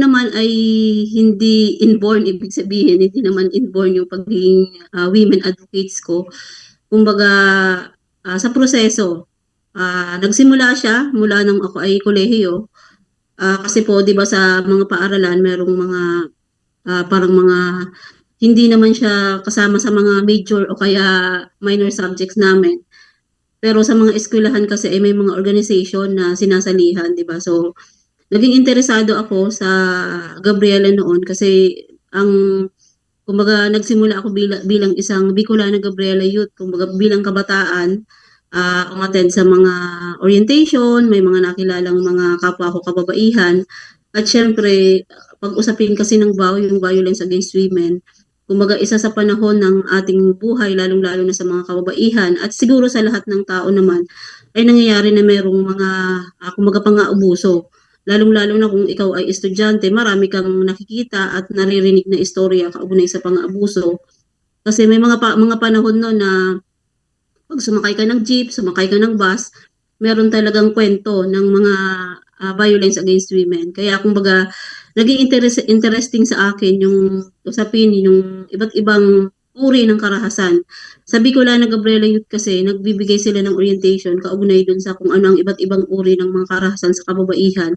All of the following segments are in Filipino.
naman ay hindi inborn, ibig sabihin, hindi naman inborn yung pagiging women advocates ko. Kumbaga, sa proseso, nagsimula siya mula nung ako ay kolehiyo. Kasi po, di ba sa mga paaralan, merong mga parang mga hindi naman siya kasama sa mga major o kaya minor subjects namin. Pero sa mga eskwelahan kasi ay may mga organization na sinasalihan, di ba? So, naging interesado ako sa Gabriela noon kasi ang kumbaga nagsimula ako bilang isang Bicolana Gabriela Youth, kumbaga bilang kabataan, umattend sa mga orientation, may mga nakilalang mga kapwa ko kababaihan. At syempre, pag usapin kasi ng yung violence against women, kumbaga isa sa panahon ng ating buhay, lalong-lalo na sa mga kababaihan, at siguro sa lahat ng tao naman, ay nangyayari na merong mga, kumbaga pang-aabuso. Lalong-lalo na kung ikaw ay estudyante, marami kang nakikita at naririnig na istorya kaugnay sa pang-aabuso. Kasi may mga panahon no na pag sumakay ka ng jeep, sumakay ka ng bus, meron talagang kwento ng mga violence against women. Kaya kumbaga, naging interesting sa akin yung usapin, yung iba't ibang uri ng karahasan. Sa Bicolana Gabriela Youth kasi, nagbibigay sila ng orientation kaugnay dun sa kung ano ang iba't ibang uri ng mga karahasan sa kababaihan.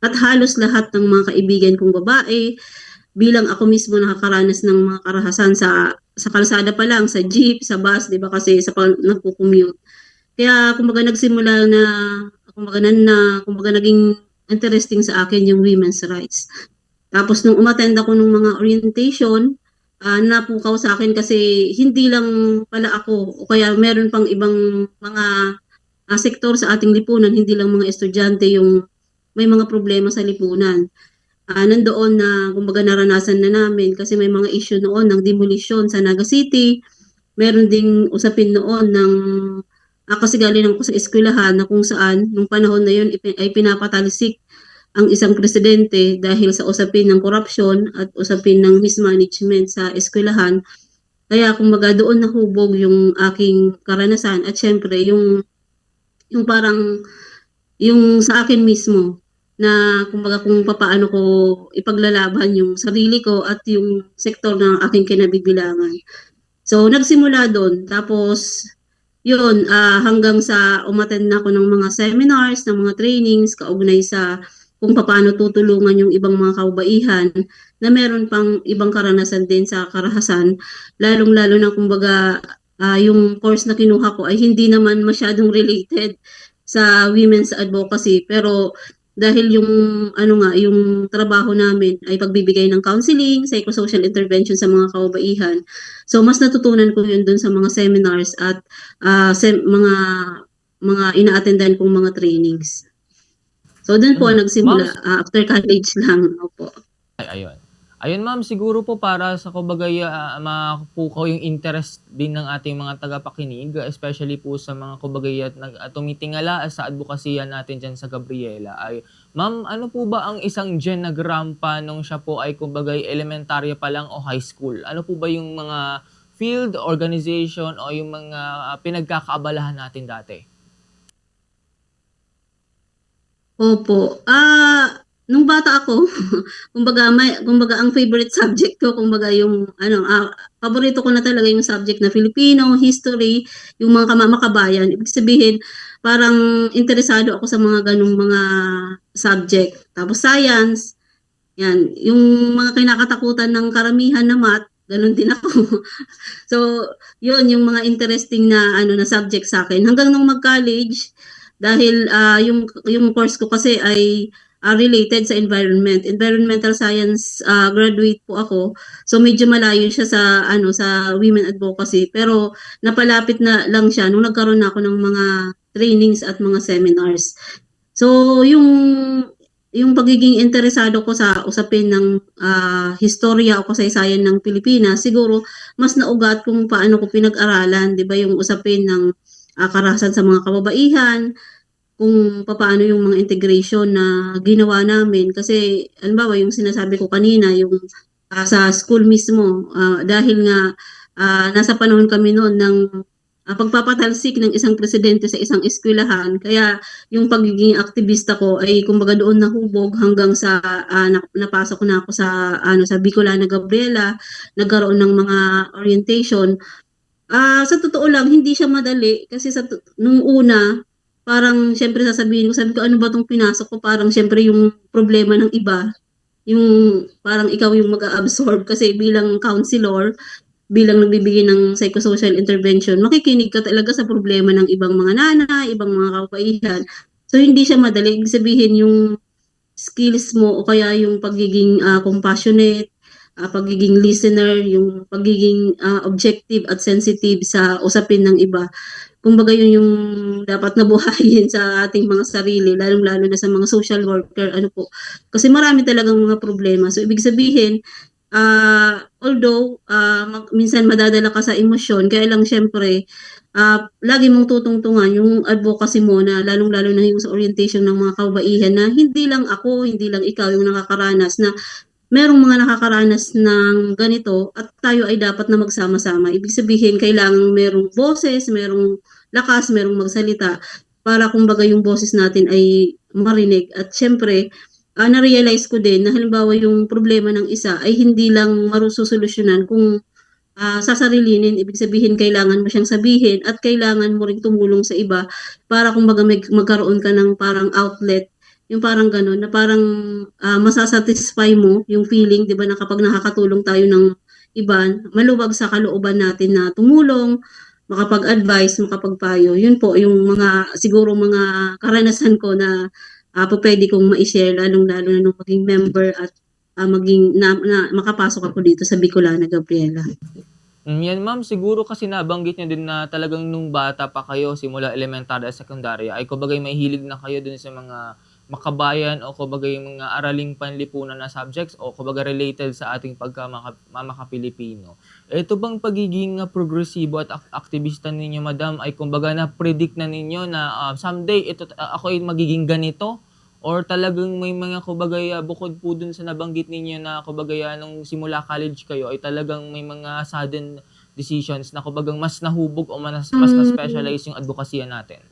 At halos lahat ng mga kaibigan kong babae, bilang ako mismo nakakaranas ng mga karahasan sa kalsada pa lang, sa jeep, sa bus, 'di ba kasi sa nagko-commute. Kaya kumbaga nagsimula na kumbaga naging interesting sa akin yung women's rights. Tapos nung umattend ako ng mga orientation, napukaw sa akin kasi hindi lang pala ako o kaya meron pang ibang mga sektor sa ating lipunan, hindi lang mga estudyante yung may mga problema sa lipunan. Nandoon na kumbaga naranasan na namin kasi may mga issue noon ng demolition sa Naga City. Meron ding usapin noon ng kasi galing ako sa eskwelahan na kung saan nung panahon na yun ay pinapatalisik ang isang presidente dahil sa usapin ng korupsyon at usapin ng mismanagement sa eskwelahan. Kaya kumbaga doon nahubog yung aking karanasan at syempre yung parang yung sa akin mismo na kumbaga kung papaano ko ipaglalaban yung sarili ko at yung sektor ng aking kinabibilangan. So, nagsimula doon. Tapos, yun, hanggang sa umattend na ako ng mga seminars, ng mga trainings, kaugnay sa kung paano tutulungan yung ibang mga kababaihan na meron pang ibang karanasan din sa karahasan. Lalong-lalo na kumbaga yung course na kinuha ko ay hindi naman masyadong related sa women's advocacy. Pero dahil yung yung trabaho namin ay pagbibigay ng counseling, psychosocial intervention sa mga kababaihan. So mas natutunan ko yun dun sa mga seminars at mga ina-attendan kong mga trainings. So dun po Ma'am, nagsimula after college lang. Opo. ayun. Ayun ma'am, siguro po para sa kumbaga mapukaw yung interest din ng ating mga tagapakinig, especially po sa mga kumbaga tumitingala sa advokasya natin dyan sa Gabriela ay, ma'am, ano po ba ang isang Jen nagrampa nung siya po ay kumbaga elementarya pa lang o high school? Ano po ba yung mga field, organization o yung mga pinagkakaabalahan natin dati? Opo. Nung bata ako, kumbaga ang favorite subject ko, kumbaga yung paborito ko na talaga yung subject na Filipino, history, yung mga makabayan. Ibig sabihin, parang interesado ako sa mga ganung mga subject. Tapos science, yan, yung mga kinakatakutan ng karamihan na math, ganun din ako. So, yun yung mga interesting na na subject sa akin. Hanggang nung mag-college, dahil yung course ko kasi ay related sa environment. Environmental science graduate po ako. So medyo malayo siya sa sa women advocacy, pero napalapit na lang siya nung nagkaroon na ako ng mga trainings at mga seminars. So yung pagiging interesado ko sa usapin ng historya o kasaysayan ng Pilipinas, siguro mas naugat kung paano ko pinag-aralan, 'di ba, yung usapin ng karahasan sa mga kababaihan, kung paano yung mga integration na ginawa namin. Kasi halimbawa yung sinasabi ko kanina, yung sa school mismo, dahil nga nasa panahon kami noon ng pagpapatalsik ng isang presidente sa isang eskwelahan. Kaya yung pagiging aktivista ko ay kumbaga doon nahubog hanggang sa napasok na ako sa sa Bicolana Gabriela, nagkaroon ng mga orientation. Sa totoo lang, hindi siya madali kasi nung una, parang siyempre sabi ko, ano ba tong pinasok ko? Parang siyempre yung problema ng iba, yung parang ikaw yung mag-absorb kasi bilang counselor, bilang nagbibigay ng psychosocial intervention, makikinig ka talaga sa problema ng ibang mga nanay, ibang mga kababaihan. So, hindi siya madali. Ibig sabihin, yung skills mo o kaya yung pagiging compassionate, pagiging listener, yung pagiging objective at sensitive sa usapin ng iba. Kumbaga yun yung dapat nabuhayin sa ating mga sarili, lalong-lalo na sa mga social worker, ano po. Kasi marami talagang mga problema. So, ibig sabihin, although minsan madadala ka sa emosyon, kaya lang syempre, lagi mong tutungtungan yung advocacy mo na lalong-lalo na yung sa orientation ng mga kababaihan na hindi lang ako, hindi lang ikaw yung nakakaranas na merong mga nakakaranas ng ganito at tayo ay dapat na magsama-sama. Ibig sabihin, kailangan merong boses, merong lakas, merong magsalita para kumbaga yung boses natin ay marinig. At syempre, na-realize ko din na halimbawa yung problema ng isa ay hindi lang marususolusyonan kung sasarilinin. Ibig sabihin, kailangan mo siyang sabihin at kailangan mo ring tumulong sa iba para kumbaga magkaroon ka ng parang outlet, yung parang gano'n, na parang masasatisfy mo yung feeling, di ba, na kapag nakakatulong tayo ng iba, maluwag sa kalooban natin na tumulong, makapag-advise, makapagpayo. Yun po, yung mga, siguro mga karanasan ko na pwede kong ma-share, lalong-lalo na nung maging member at makapasok ako dito sa Bicolana Gabriela. Yan ma'am, siguro kasi nabanggit niyo din na talagang nung bata pa kayo, simula elementary at sekundarya, ay kumbaga may hilig na kayo dun sa mga makabayan o kumbaga yung mga araling panlipunan na subjects o kumbaga related sa ating pagka-mamaka-Pilipino. Ito bang pagiging progresibo at aktivista ninyo, madam, ay kumbaga na-predict na ninyo na someday ako ay magiging ganito? Or talagang may mga kumbaga bukod po dun sa nabanggit ninyo na kumbaga nung simula college kayo ay talagang may mga sudden decisions na kumbaga mas nahubog o mas na-specialize yung advokasya natin?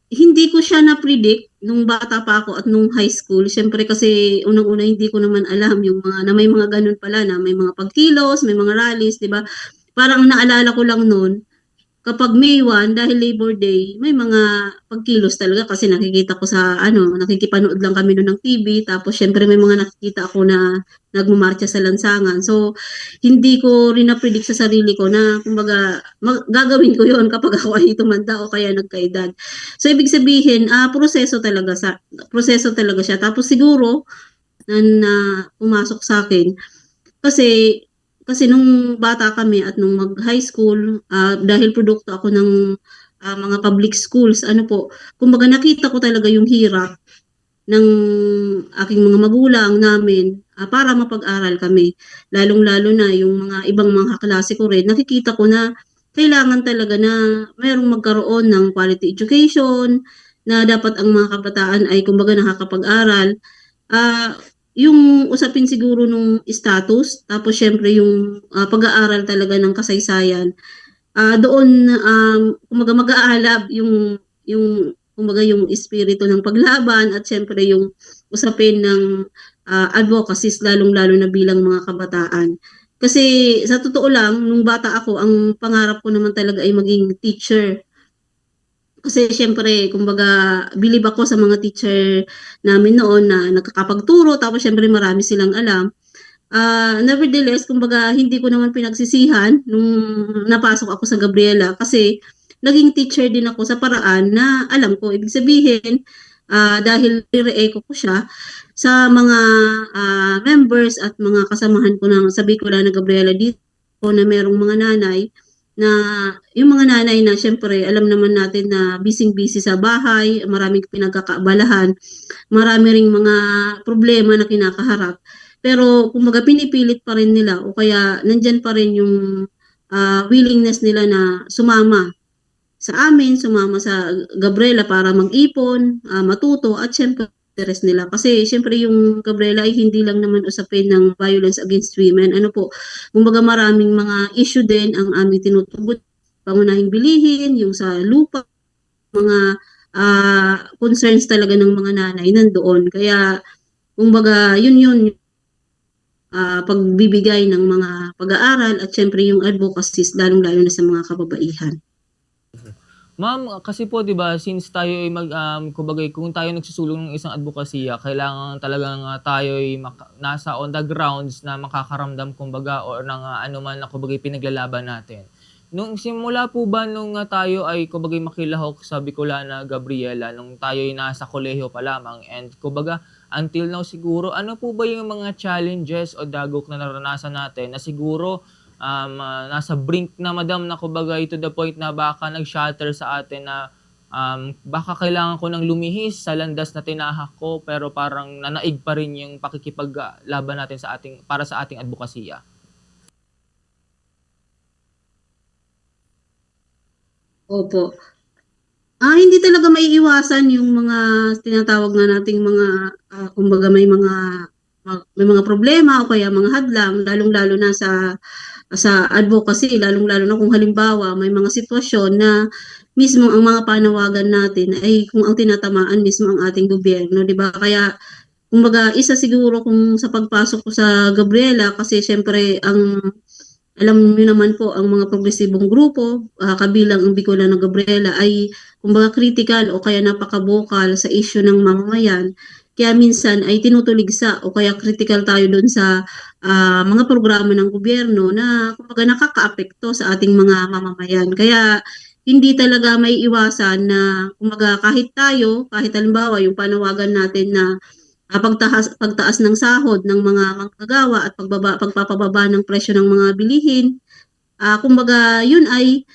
Hindi ko siya na-predict nung bata pa ako at nung high school. Siyempre kasi unang-una hindi ko naman alam yung mga na may mga ganun pala na may mga pagkilos, may mga rallies, 'di ba? Parang naalala ko lang noon, kapag May 1, dahil Labor Day, may mga pagkilos talaga kasi nakikita ko sa nakikipanood lang kami noon ng TV, tapos syempre may mga nakikita ako na nagmumarcha sa lansangan. So, hindi ko rin na-predict sa sarili ko na, kumbaga, gagawin ko yon kapag ako ay tumanda o kaya nagkaedad. So, ibig sabihin, proseso talaga siya. Tapos siguro, na pumasok sa akin, kasi kasi nung bata kami at nung mag-high school, dahil produkto ako ng mga public schools, kumbaga nakita ko talaga yung hirap ng aking mga magulang namin para mapag-aral kami. Lalong-lalo na yung mga ibang mga kaklase ko rin, nakikita ko na kailangan talaga na mayroong magkaroon ng quality education, na dapat ang mga kabataan ay kumbaga nakakapag-aral. Yung usapin siguro nung status, tapos syempre yung pag-aaral talaga ng kasaysayan, doon kumbaga mag-aalab yung kumbaga yung espiritu ng paglaban at syempre yung usapin ng advocacies, lalong-lalo na bilang mga kabataan. Kasi sa totoo lang, nung bata ako, ang pangarap ko naman talaga ay maging teacher. Kasi syempre, kumbaga, bilib ako sa mga teacher namin noon na nakakapagturo, tapos syempre marami silang alam. Nevertheless, kumbaga, hindi ko naman pinagsisihan nung napasok ako sa Gabriela kasi naging teacher din ako sa paraan na alam ko. Ibig sabihin, dahil nire-echo ko siya sa mga members at mga kasamahan ko ng sa Bicolana Gabriela dito na merong mga nanay na yung mga nanay na syempre alam naman natin na busy-busy sa bahay, maraming pinagkakaabalahan, marami ring mga problema na kinakaharap. Pero kumbaga pinipilit pa rin nila o kaya nandyan pa rin yung willingness nila na sumama sa amin, sumama sa Gabriela para mag-ipon, matuto at syempre interest nila. Kasi syempre yung Gabriela ay hindi lang naman usapin ng violence against women. Kumbaga maraming mga issue din ang aming tinutugon pangunahing bilihin, yung sa lupa, mga concerns talaga ng mga nanay nandoon. Kaya kumbaga yun pagbibigay ng mga pag-aaral at syempre yung advocacies lalong-lalo na sa mga kababaihan. Ma'am, kasi po 'di ba since tayo ay kumbaga kung tayo nagsusulong ng isang adbokasya, kailangan talagang tayo ay nasa on the grounds na makakaramdam kumbaga or ng anuman na kumbaga pinaglalaban natin. Nung simula po ba nung tayo ay kumbaga makilahok sa Bicolana Gabriela nung tayo ay nasa kolehiyo pa lamang and kumbaga until now siguro, ano po ba yung mga challenges o dagok na naranasan natin na siguro nasa brink na madam na kumbaga to the point na baka nag-shatter sa atin na baka kailangan ko ng lumihis sa landas na tinahak ko pero parang nanaig pa rin yung pakikipaglaban natin para sa ating adbokasya. Opo. Hindi talaga maiiwasan yung mga tinatawag na nating mga kumbaga may mga problema o kaya mga hadlang lalong-lalo na sa advocacy, lalong-lalo na kung halimbawa may mga sitwasyon na mismo ang mga panawagan natin ay kung ang tinatamaan mismo ang ating gobyerno, 'di ba? Kaya kumbaga isa siguro kung sa pagpasok ko sa Gabriela kasi syempre alam niyo naman po ang mga progresibong grupo, kabilang ang Bicolana Gabriela ay kumbaga critical o kaya napaka-vocal sa issue ng mamamayan. Kaya minsan ay tinutuligsa o kaya critical tayo doon sa mga programa ng gobyerno na kumbaga nakakaapekto sa ating mga mamamayan. Kaya hindi talaga may iwasan na kumbaga kahit halimbawa yung panawagan natin na pagtaas ng sahod ng mga manggagawa at pagpapababa ng presyo ng mga bilihin. Kumbaga, yun ay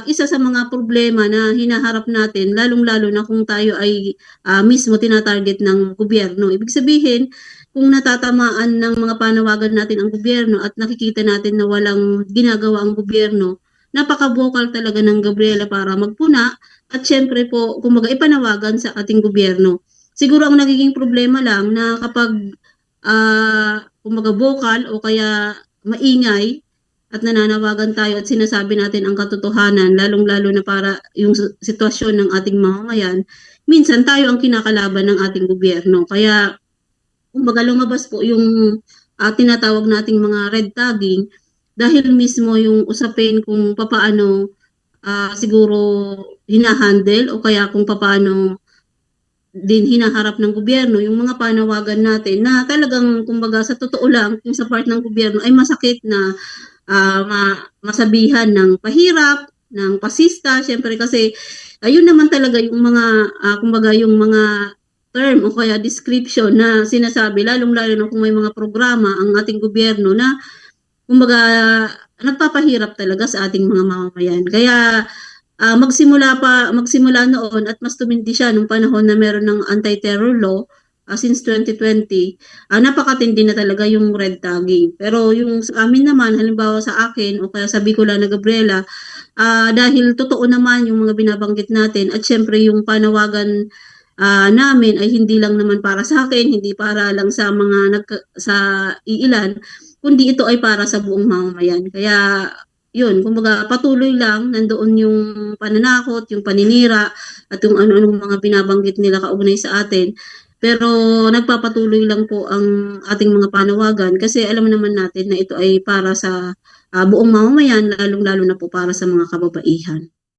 isa sa mga problema na hinaharap natin, lalong-lalo na kung tayo ay mismo tinatarget ng gobyerno. Ibig sabihin, kung natatamaan ng mga panawagan natin ang gobyerno at nakikita natin na walang ginagawa ang gobyerno, napaka-vocal talaga ng Gabriela para magpuna at syempre po, kumbaga ipanawagan sa ating gobyerno. Siguro ang nagiging problema lang na kapag kumbaga vocal o kaya maingay at nananawagan tayo at sinasabi natin ang katotohanan, lalong-lalo na para yung sitwasyon ng ating mamamayan, minsan tayo ang kinakalaban ng ating gobyerno. Kaya kumbaga lumabas po yung tinatawag nating mga red tagging dahil mismo yung usapin kung papaano siguro hinahandle o kaya kung papaano din hinaharap ng gobyerno yung mga panawagan natin na talagang kumbaga sa totoo lang kung sa part ng gobyerno ay masakit na masabihan ng pahirap, ng pasista, syempre kasi ayun naman talaga yung mga kumbaga yung mga term o kaya description na sinasabi lalong-lalo na kung may mga programa ang ating gobyerno na kumbaga nagpapahirap talaga sa ating mga mamamayan. Kaya magsimula noon at mas tumindi siya nung panahon na meron ng anti-terror law since 2020, napakatindi na talaga yung red tagging. Pero yung sa amin naman, halimbawa sa akin o kaya sa Bicolana Gabriela, dahil totoo naman yung mga binabanggit natin at syempre yung panawagan namin ay hindi lang naman para sa akin, hindi para lang sa sa iilan, kundi ito ay para sa buong mamamayan. Kaya yun, kumbaga patuloy lang nandoon yung pananakot, yung paninira at yung ano-anong mga binabanggit nila kaugnay sa atin. Pero nagpapatuloy lang po ang ating mga panawagan kasi alam naman natin na ito ay para sa buong mamamayan, lalong-lalo na po para sa mga kababaihan.